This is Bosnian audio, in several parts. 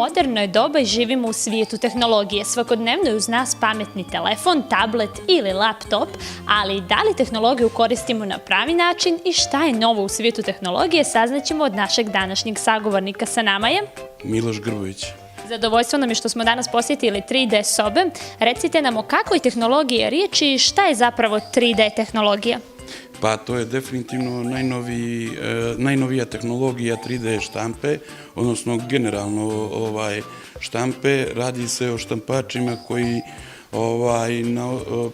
moderno je doba i živimo u svijetu tehnologije. Svakodnevno je uz nas pametni telefon, tablet ili laptop, ali da li tehnologiju koristimo na pravi način i šta je novo u svijetu tehnologije saznaćemo od našeg današnjeg sagovornika. Sa nama je Miloš Grbović. Zadovoljstvo nam je što smo danas posjetili 3D sobe. Recite nam o kakvoj tehnologiji je riječ i šta je zapravo 3D tehnologija? Pa to je definitivno najnovija tehnologija 3D štampe, odnosno generalno štampe. Radi se o štampačima koji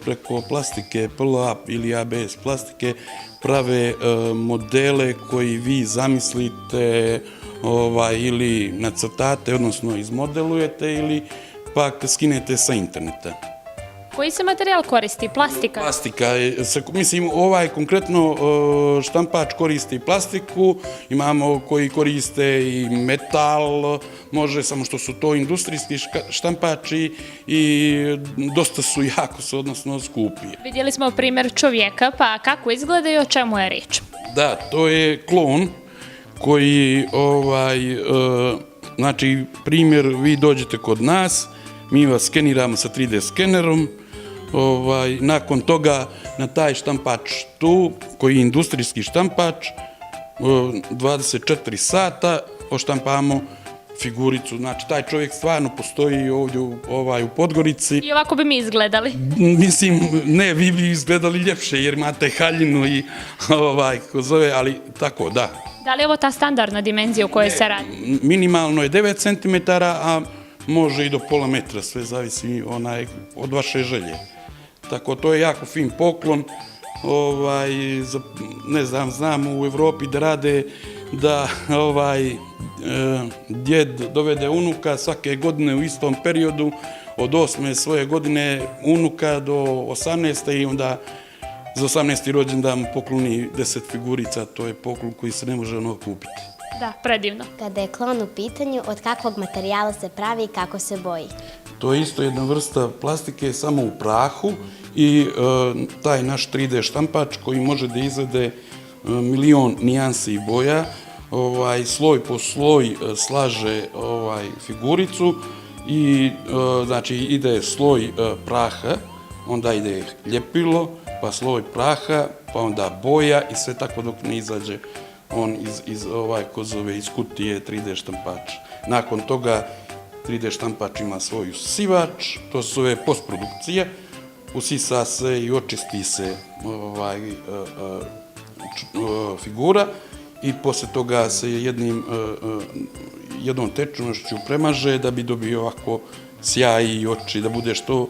preko plastike, PLA ili ABS plastike prave modele koji vi zamislite ili nacrtate, odnosno izmodelujete ili pak skinete sa interneta. Koji se materijal koristi? Plastika? Plastika. Mislim, konkretno štampač koristi plastiku, imamo koji koriste i metal, može, samo što su to industrijski štampači i dosta su odnosno skupi. Vidjeli smo primjer čovjeka, pa kako izgleda i o čemu je riječ? Da, to je klon koji, znači, primjer, vi dođete kod nas, mi vas skeniramo sa 3D skenerom, nakon toga na taj štampač tu, koji je industrijski štampač, 24 sata oštampamo figuricu. Znači, taj čovjek stvarno postoji ovdje u Podgorici. I ovako bi mi izgledali? Mislim, ne, vi bi izgledali ljepše jer imate haljinu i ko zove, ali tako, da. Da li je ovo ta standardna dimenzija u kojoj se radi? Minimalno je 9 cm, a može i do pola metra, sve zavisi od vaše želje. Tako, to je jako fin poklon. Ne znam, u Evropi da rade da djed dovede unuka svake godine u istom periodu, od 8. svoje godine unuka do 18. i onda za 18. rođendan pokloni 10 figurica. To je poklon koji se ne može kupiti. Da, predivno. Kada je klon u pitanju, od kakvog materijala se pravi i kako se boji? To je isto jedna vrsta plastike, samo u prahu, i taj naš 3D štampač koji može da izvede milion nijansi i boja, sloj po sloj slaže figuricu i znači ide sloj praha, onda ide ljepilo, pa sloj praha, pa onda boja i sve tako dok ne izađe on iz kutije 3D štampača. Nakon toga 3D štampač ima svoju sivač, to se zove postprodukcija, usisa se i očisti se figura i poslije toga se jednom tečnošću premaže da bi dobio ovako sjaj i oči, da bude što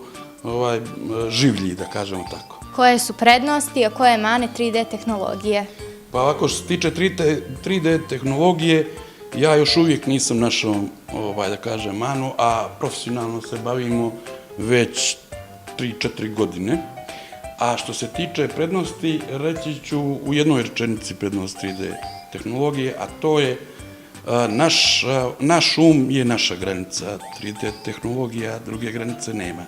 življi, da kažemo tako. Koje su prednosti, a koje mane 3D tehnologije? Pa ovako, što se tiče 3D tehnologije, ja još uvijek nisam našao, da kažem, manu, a profesionalno se bavimo već 3-4 godine. A što se tiče prednosti, reći ću u jednoj rečenici prednost 3D tehnologije, a to je naš um je naša granica. 3D tehnologija, druge granice nema.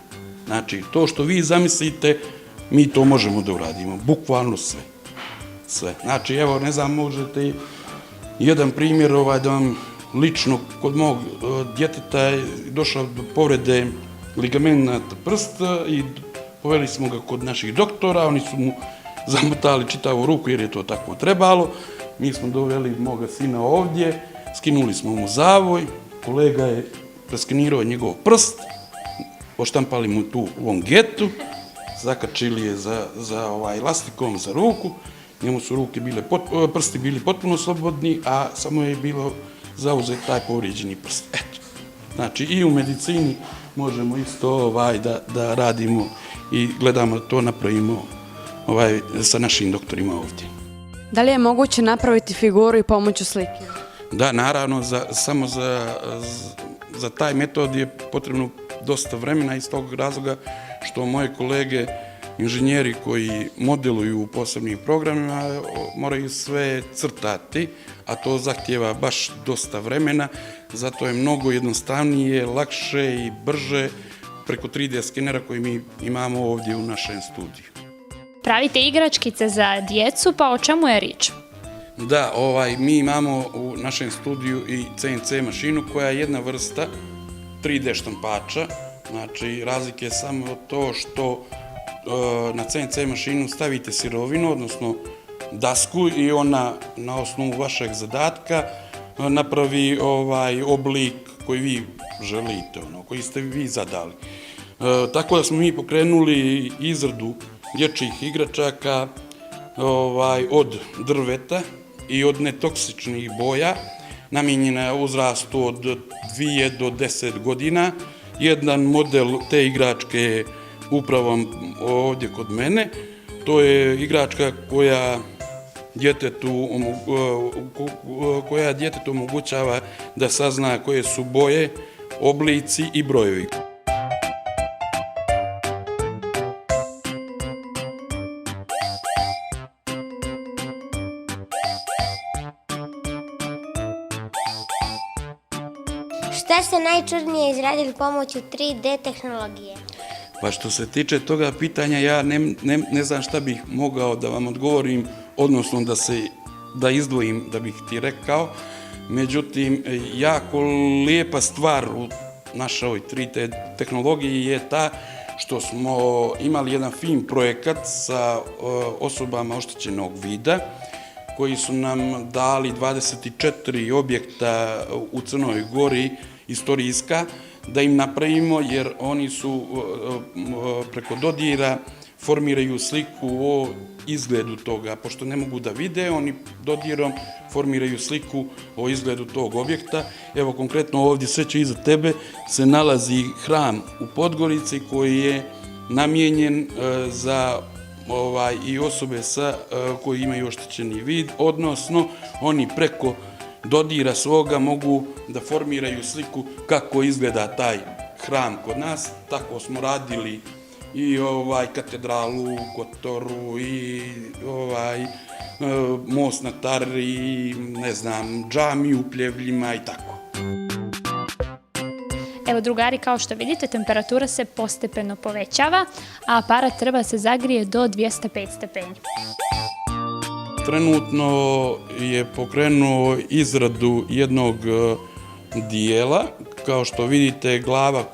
Znači, to što vi zamislite, mi to možemo da uradimo, bukvalno sve. Znači, evo, ne znam, možete jedan primjer da vam lično kod mog djeteta je došao do povrede ligamenata prsta i poveli smo ga kod naših doktora, oni su mu zamotali čitavu ruku jer je to tako trebalo. Mi smo doveli moga sina ovdje, skinuli smo mu zavoj, kolega je preskenirao njegov prst, oštampali mu tu longetu, zakačili je za elastikom za ruku, njemu su prsti bili potpuno slobodni, a samo je bilo zauzet taj povrijeđeni prst. Eto, znači i u medicini možemo isto da radimo i gledamo da to napravimo sa našim doktorima ovdje. Da li je moguće napraviti figuru i pomoću slike? Da, naravno, samo za taj metod je potrebno dosta vremena iz tog razloga što moje kolege inženjeri koji modeluju u posebnim programima moraju sve crtati, a to zahtijeva baš dosta vremena, zato je mnogo jednostavnije, lakše i brže preko 3D skenera koji mi imamo ovdje u našem studiju. Pravite igračkice za djecu, pa o čemu je riječ? Da, mi imamo u našem studiju i CNC mašinu koja je jedna vrsta 3D štampača. Znači, razlike je samo to što na CNC mašinu stavite sirovinu, odnosno dasku, i ona na osnovu vašeg zadatka napravi oblik koji vi želite, koji ste vi zadali. Tako da smo mi pokrenuli izradu dječjih igračaka od drveta i od netoksičnih boja, namijenjena je uzrastu od 2 do 10 godina. Jedan model te igračke je upravo ovdje kod mene. To je igračka koja djetetu omogućava da sazna koje su boje, oblici i brojevi. Šta ste najčudnije izradili pomoću 3D tehnologije? Pa što se tiče toga pitanja, ja ne znam šta bih mogao da vam odgovorim, odnosno da izdvojim da bih ti rekao. Međutim, jako lijepa stvar u našoj 3D tehnologiji je ta što smo imali jedan fin projekat sa osobama oštećenog vida, koji su nam dali 24 objekta u Crnoj Gori, istorijska, da im napravimo, jer oni su preko dodira formiraju sliku o izgledu toga. Pošto ne mogu da vide, oni dodirom formiraju sliku o izgledu tog objekta. Evo, konkretno ovdje sveće iza tebe se nalazi hram u Podgorici koji je namijenjen za i osobe koji imaju oštećeni vid, odnosno oni preko dodira svoga mogu da formiraju sliku kako izgleda taj hram kod nas. Tako smo radili i katedralu u Kotoru i most na Tari, i ne znam, džamiju u Pljevljima i tako. Evo, drugari, kao što vidite, temperatura se postepeno povećava, a aparat treba se zagrije do 205 stepeni. Trenutno je pokrenuo izradu jednog dijela. Kao što vidite, glava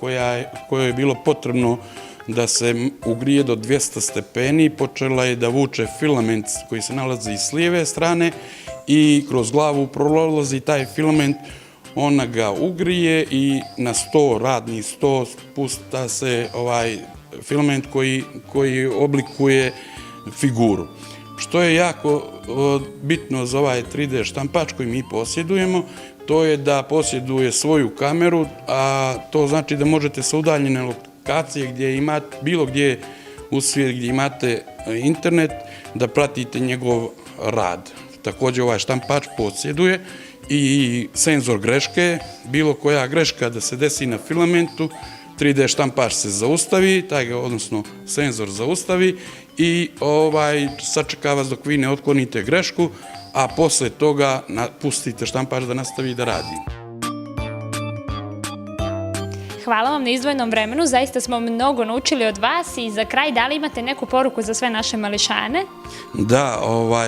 kojoj je bilo potrebno da se ugrije do 200 stepeni, počela je da vuče filament koji se nalazi s lijeve strane i kroz glavu prolazi taj filament. Ona ga ugrije i na radni sto spušta se filament koji oblikuje figuru. Što je jako bitno za ovaj 3D štampač koji mi posjedujemo, to je da posjeduje svoju kameru, a to znači da možete sa udaljene lokacije gdje imate, bilo gdje u svijetu gdje imate internet, da pratite njegov rad. Također ovaj štampač posjeduje i senzor greške, bilo koja greška da se desi na filamentu, 3D štampač se zaustavi, odnosno senzor zaustavi i sačeka vas dok vi ne otklonite grešku, a posle toga pustite štampač da nastavi da radi. Hvala vam na izdvojenom vremenu, zaista smo mnogo naučili od vas i za kraj, da li imate neku poruku za sve naše mališane? Da,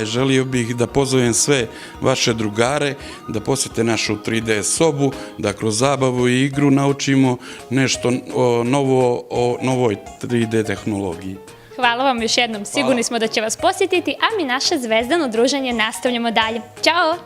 želio bih da pozovem sve vaše drugare da posjete našu 3D sobu, da kroz zabavu i igru naučimo nešto novo o novoj 3D tehnologiji. Hvala vam još jednom, sigurni smo da će vas posjetiti, a mi naše zvezdano druženje nastavljamo dalje. Ćao!